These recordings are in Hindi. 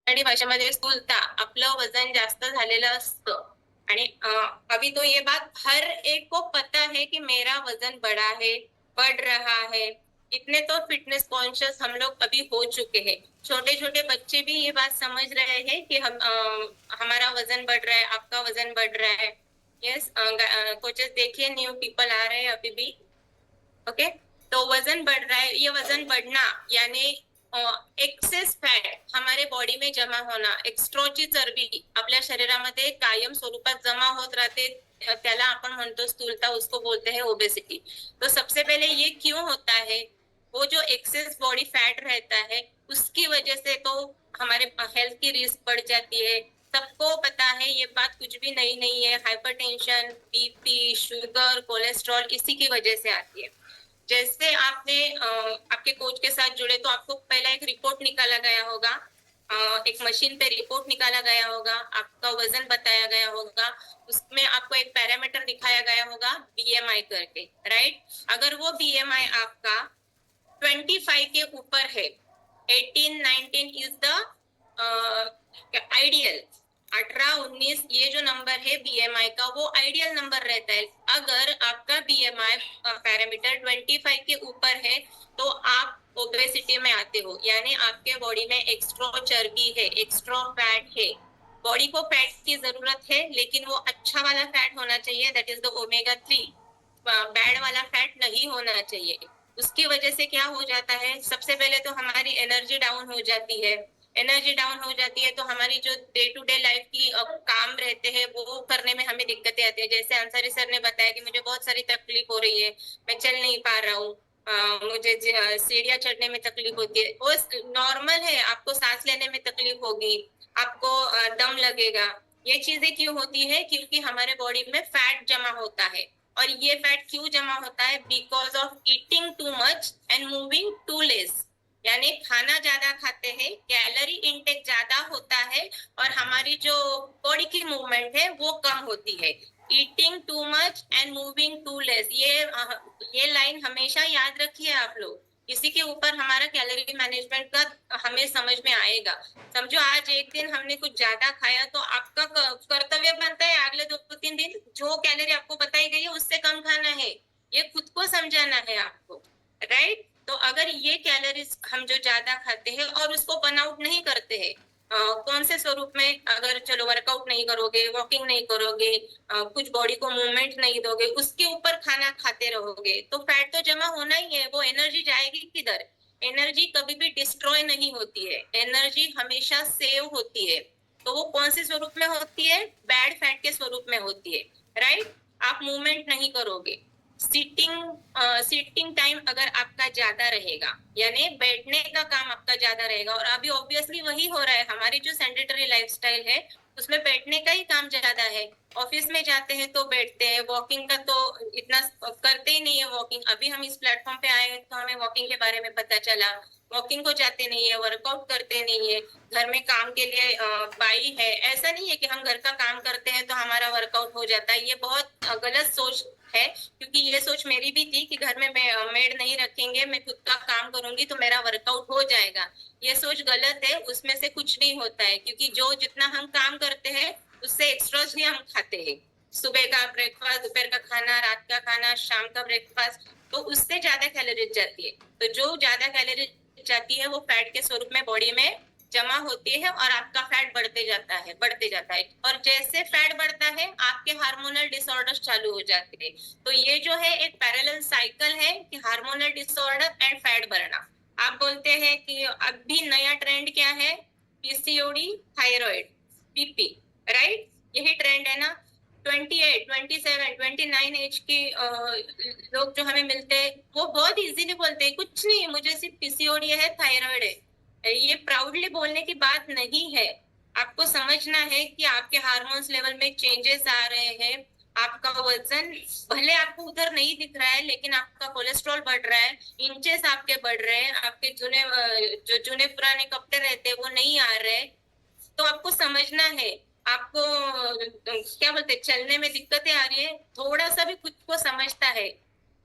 मराठी भाषेमध्ये स्थूलता, आपलं वजन जास्त झालेलं असतं आणि अभी तो ये बात हर एक को पता है कि मेरा वजन बड़ा है, बढ़ रहा है। इतने तो फिटनेस कॉन्शियस हम लोग अभी हो चुके हैं। छोटे छोटे बच्चे भी ये बात समझ रहे हैं कि हमारा वजन बढ़ रहा है, आपका वजन बढ़ रहा है। यस, कोचेस देखिए, न्यू पीपल आ रहे हैं अभी भी। ओके, तो वजन बढ़ रहा है, ये वजन बढ़ना यानी एक्सेस फॅट हमारे बॉडी में जमा होना, एक्स्ट्रोची चरबी आपल्या शरीरामध्ये कायम स्वरूपात जमा होत राहते, त्याला आपण म्हणतो स्थूलता, उसको बोलते हैं ओबेसिटी। तो सबसे पहले ये क्यों होता है? वो जो एक्सेस बॉडी फैट रहता है उसकी वजह से तो हमारे हेल्थ की रिस्क बढ़ जाती है। सबको पता है, ये बात कुछ भी नई नहीं है। हाइपरटेंशन, बीपी, शुगर, कोलेस्ट्रॉल इसी की वजह से आती है। जैसे आपने आपके कोच के साथ जुड़े तो आपको पहला एक रिपोर्ट निकाला गया होगा, एक मशीन पे रिपोर्ट निकाला गया होगा, आपका वजन बताया गया होगा, उसमें आपको एक पैरामीटर दिखाया गया होगा बीएमआई करके, राइट। अगर वो बीएमआई आपका 25 के ऊपर है, 18-19 इज द आइडियल, 18-19 ये जो नंबर है बीएमआई का वो आइडियल नंबर रहता है। अगर आपका बीएमआई पैरामीटर 25 के ऊपर है तो आप ओबेसिटी में आते हो, यानी आपके बॉडी में एक्स्ट्रा चर्बी है, एक्स्ट्रा फैट है। बॉडी को फैट की जरूरत है लेकिन वो अच्छा वाला फैट होना चाहिए, that is the omega 3। Bad वाला फैट नहीं होना चाहिए। उसकी वजह से क्या हो जाता है, सबसे पहले तो हमारी एनर्जी डाउन हो जाती है। एनर्जी डाउन हो जाती है तो हमारी जो डे टू डे लाइफ की काम रहते हैं वो करने में हमें दिक्कतें आती है। जैसे अंसारी सर ने बताया कि मुझे बहुत सारी तकलीफ हो रही है, मैं चल नहीं पा रहा हूँ, मुझे सीढ़ियाँ चढ़ने में तकलीफ होती है। वो नॉर्मल है, आपको सांस लेने में तकलीफ होगी, आपको दम लगेगा। ये चीजें क्यों होती है? क्योंकि हमारे बॉडी में फैट जमा होता है। और ये फैट क्यों जमा होता है? Because of eating too much and moving too less. यानी खाना ज्यादा खाते हैं, कैलोरी इनटेक ज्यादा होता है और हमारी जो बॉडी की मूवमेंट है वो कम होती है। Eating too much and moving too less, ये लाइन हमेशा याद रखिए आप लोग। इसी के ऊपर हमारा कैलोरी मैनेजमेंट का हमें समझ में आएगा। समझो आज एक दिन हमने कुछ ज्यादा खाया तो आपका कर्तव्य बनता है अगले 2-3 दिन जो कैलोरी आपको बताई गई है उससे कम खाना है। ये खुद को समझाना है आपको, राइट। तो अगर ये कैलोरीज हम जो ज्यादा खाते हैं और उसको बर्न आउट नहीं करते हैं, कौन से स्वरूप में, अगर चलो वर्कआउट नहीं करोगे, वॉकिंग नहीं करोगे, कुछ बॉडी को मूवमेंट नहीं दोगे, उसके ऊपर खाना खाते रहोगे तो फैट तो जमा होना ही है। वो एनर्जी जाएगी किधर? एनर्जी कभी भी डिस्ट्रॉय नहीं होती है, एनर्जी हमेशा सेव होती है। तो वो कौन से स्वरूप में होती है? बैड फैट के स्वरूप में होती है, राइट। आप मूवमेंट नहीं करोगे, सीटिंग टाइम अगर आपका ज्यादा रहेगा, यानी बैठने का काम आपका ज्यादा रहेगा, और अभी ऑब्वियसली वही हो रहा है। हमारी जो सेंडेटरी लाइफस्टाइल है उसमें बैठने का ही काम ज्यादा है। ऑफिस में जाते हैं तो बैठते हैं, वॉकिंग का तो इतना करते ही नहीं है। वॉकिंग, अभी हम इस प्लेटफॉर्म पे आए हैं तो हमें वॉकिंग के बारे में पता चला। वॉकिंग को जाते नहीं है, वर्कआउट करते नहीं है। घर में काम के लिए बाई है, ऐसा नहीं है कि हम घर का काम करते हैं तो हमारा वर्कआउट हो जाता है। ये बहुत गलत सोच है, क्योंकि ये सोच मेरी भी थी कि घर में मेड नहीं रखेंगे, मैं खुद का काम करूंगी तो मेरा वर्कआउट हो जाएगा। ये सोच गलत है, उसमें से कुछ नहीं होता है, क्योंकि जो जितना हम काम करते हैं उससे एक्स्ट्रा ही हम खाते हैं। सुबह का ब्रेकफास्ट, दोपहर का खाना, रात का खाना, शाम का ब्रेकफास्ट, तो उससे ज्यादा कैलोरीज जाती है। तो जो ज्यादा कैलोरीज जाती है वो फैट के स्वरूप में बॉडी में जमा होती है और आपका फैट बढ़ते जाता है, बढ़ते जाता है। और जैसे फैट बढ़ता है आपके हार्मोनल डिसऑर्डर्स चालू हो जाते हैं। तो ये जो है एक पैरेलल साइकिल है कि हार्मोनल डिसऑर्डर एंड फैट बढ़ना। आप बोलते हैं कि अभी नया ट्रेंड क्या है? PCOD, thyroid, BP, right. यही ट्रेंड है ना। 28, 27, 29 एज के लोग जो हमें मिलते हैं वो बहुत इजीली बोलते हैं कुछ नहीं, मुझे सिर्फ पीसीओडी है, थायराइड है। ये प्राउडली बोलने की बात नहीं है। आपको समझना है कि आपके हार्मोन्स लेवल में चेंजेस आ रहे हैं। आपका वजन भले आपको उधर नहीं दिख रहा है लेकिन आपका कोलेस्ट्रॉल बढ़ रहा है, इंचेस आपके बढ़ रहे हैं, आपके जो जूने पुराने कपड़े रहते हैं वो नहीं आ रहे। तो आपको समझना है। आपको क्या बोलते, चलने में दिक्कतें आ रही है, थोड़ा सा भी खुद को समझता है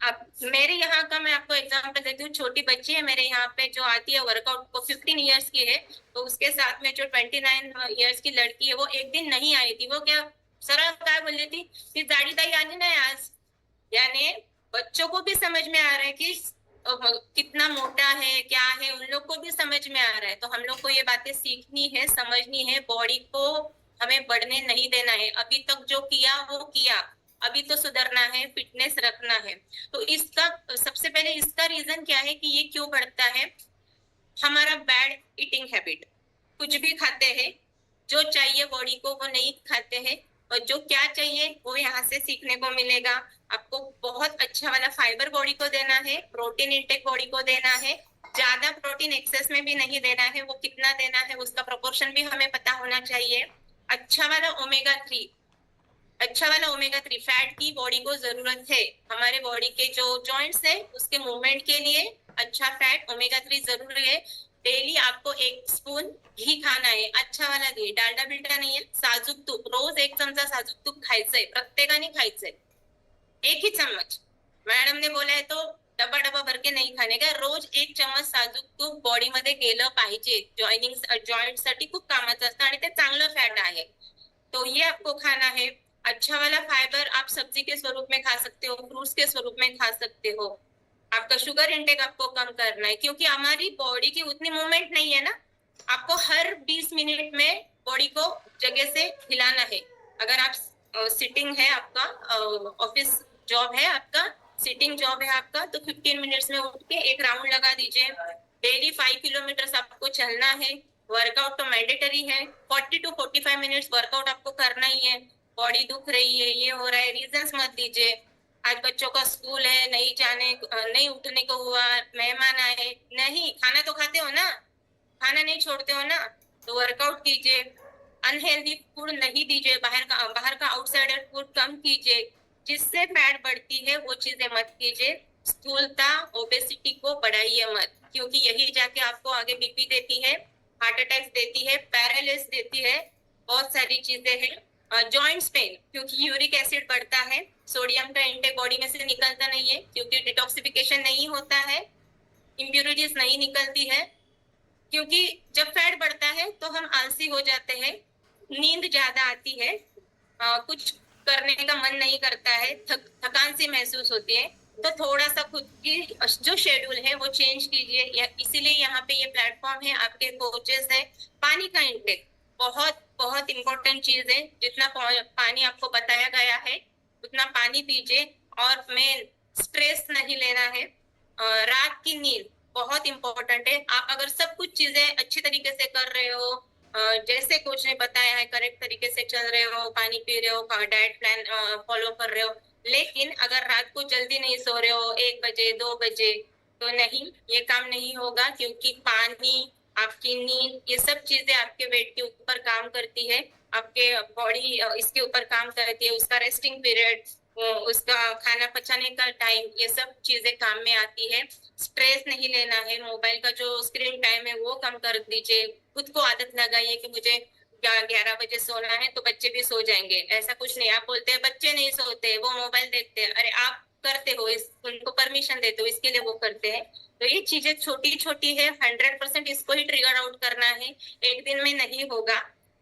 अब मेरे यहाँ का मैं आपको एग्जांपल देती हूँ। छोटी बच्ची है मेरे यहाँ पे जो आती है वर्कआउट को, 15 इयर्स की है। तो उसके साथ में जो 29 इयर्स की लड़की है वो एक दिन नहीं आई थी। वो क्या सरळ काय बोल रही थी कि दाढ़ी ताई आनी नहीं आज। यानी बच्चों को भी समझ में आ रहा है कि कितना मोटा है क्या है, उन लोग को भी समझ में आ रहा है। तो हम लोग को ये बातें सीखनी है, समझनी है। बॉडी को हमें बढ़ने नहीं देना है। अभी तक जो किया वो किया, अभी तो सुधरना है, फिटनेस रखना है। तो इसका सबसे पहले इसका रीजन क्या है कि ये क्यों बढ़ता है? हमारा बैड ईटिंग हैबिट। कुछ भी खाते हैं, जो चाहिए बॉडी को वो नहीं खाते हैं, और जो क्या चाहिए वो यहाँ से सीखने को मिलेगा। आपको बहुत अच्छा वाला फाइबर बॉडी को देना है, प्रोटीन इंटेक बॉडी को देना है। ज्यादा प्रोटीन एक्सेस में भी नहीं देना है, वो कितना देना है उसका प्रोपोर्शन भी हमें पता होना चाहिए। अच्छा वाला ओमेगा 3, अच्छा वाला ओमेगा 3 फैट की बॉडी को जरूरत है। हमारे बॉडी के जो जॉइंट्स है उसके मूवमेंट के लिए अच्छा फैट ओमेगा 3 जरूरी है। डेली आपको 1 स्पून घी खाना है, अच्छा वाला घी, डालडा बिल्डा नाही आहे, साजूक तूप, रोज 1 चमचा साजूक तूप खायचंय, प्रत्येकाने खायचंय, एक ही चम्मच। मॅडम ने बोलाय तो डबा डबा भर के नाही खाने का, रोज 1 चम्मच साजूक तूप बॉडी मध्ये गेलं पाहिजे। जॉइंट साठी खूप कामाचं असतं आणि ते चांगलं फॅट आहे। तो ये आपको खाना है। अच्छा वाला फाइबर आप सब्जी के स्वरूप में खा सकते हो, फ्रूट्स के स्वरूप में खा सकते हो। आपका शुगर इंटेक आपको कम करना है, क्योंकि हमारी बॉडी की उतनी मूवमेंट नहीं है ना। आपको हर 20 मिनट में बॉडी को जगह से हिलाना है। अगर आप सिटिंग है आपका, ऑफिस जॉब है आपका, सिटिंग जॉब है आपका, तो 15 मिनट्स में उठ के एक राउंड लगा दीजिए। डेली 5 किलोमीटर आपको चलना है। वर्कआउट तो मैंडेटरी है, 40 to 45 मिनट्स वर्कआउट आपको करना ही है। बॉडी दुख रही है, ये हो रहा है, रीजंस मत दीजिए। आज बच्चों का स्कूल है, नहीं जाने, नहीं उठने को हुआ, मेहमान आए, नहीं खाना तो खाते हो ना, खाना नहीं छोड़ते हो ना, तो वर्कआउट कीजिए। अनहेल्दी फूड नहीं दीजिए, बाहर का आउटसाइडर फूड कम कीजिए। जिससे फैट बढ़ती है वो चीजें मत कीजिए। स्थूलता, ओबेसिटी को बढ़ाइए मत, क्योंकि यही जाके आपको आगे बीपी देती है, हार्ट अटैक देती है, पैरालिस देती है, बहुत सारी चीजें हैं। जॉइंट्स पेन, क्योंकि यूरिक एसिड बढ़ता है, सोडियम का इंटेक बॉडी में से निकलता नहीं है, क्योंकि डिटॉक्सिफिकेशन नहीं होता है, इम्प्यूरिटीज नहीं निकलती है। क्योंकि जब फैट बढ़ता है तो हम आलसी हो जाते हैं, नींद ज्यादा आती है, कुछ करने का मन नहीं करता है, थकान सी महसूस होती है। तो थोड़ा सा खुद की जो शेड्यूल है वो चेंज कीजिए। इसीलिए यहाँ पे ये प्लेटफॉर्म है, आपके कोचेस है। पानी का इंटेक बहुत बहुत इंपॉर्टेंट चीज है। जितना पानी आपको बताया गया है उतना पानी पीजिए। और मेन, स्ट्रेस नहीं लेना है। रात की नींद बहुत इंपॉर्टेंट है। आप अगर सब कुछ चीजें अच्छी तरीके से कर रहे हो, जैसे कोच ने बताया है, करेक्ट तरीके से चल रहे हो, पानी पी रहे हो, डाइट प्लान फॉलो कर रहे हो, लेकिन अगर रात को जल्दी नहीं सो रहे हो, 1 बजे 2 बजे, तो नहीं, ये काम नहीं होगा। क्योंकि पानी, आपकी नींद, ये सब चीजें आपके वेट के ऊपर काम करती है, आपके बॉडी इसके ऊपर काम करती है, उसका रेस्टिंग पीरियड, उसका खाना पचाने का टाइम, ये सब चीजें काम में आती है। स्ट्रेस नहीं लेना है। मोबाइल का जो स्क्रीन टाइम है वो कम कर दीजिए। खुद को आदत लगाइए कि मुझे 11 बजे सोना है तो बच्चे भी सो जाएंगे, ऐसा कुछ नहीं। आप बोलते हैं बच्चे नहीं सोते, वो मोबाइल देखते हैं, अरे आप करते हो, उनको परमिशन देते हो, इसके लिए वो करते हैं। तो ये चीजें छोटी छोटी है, 100% इसको ही ट्रिगर आउट करना है, एक दिन में नहीं होगा।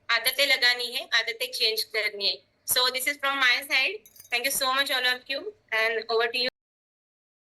आदतें लगानी है, आदतें चेंज करनी है। So this is from my side. Thank you so much all of you, and over to you.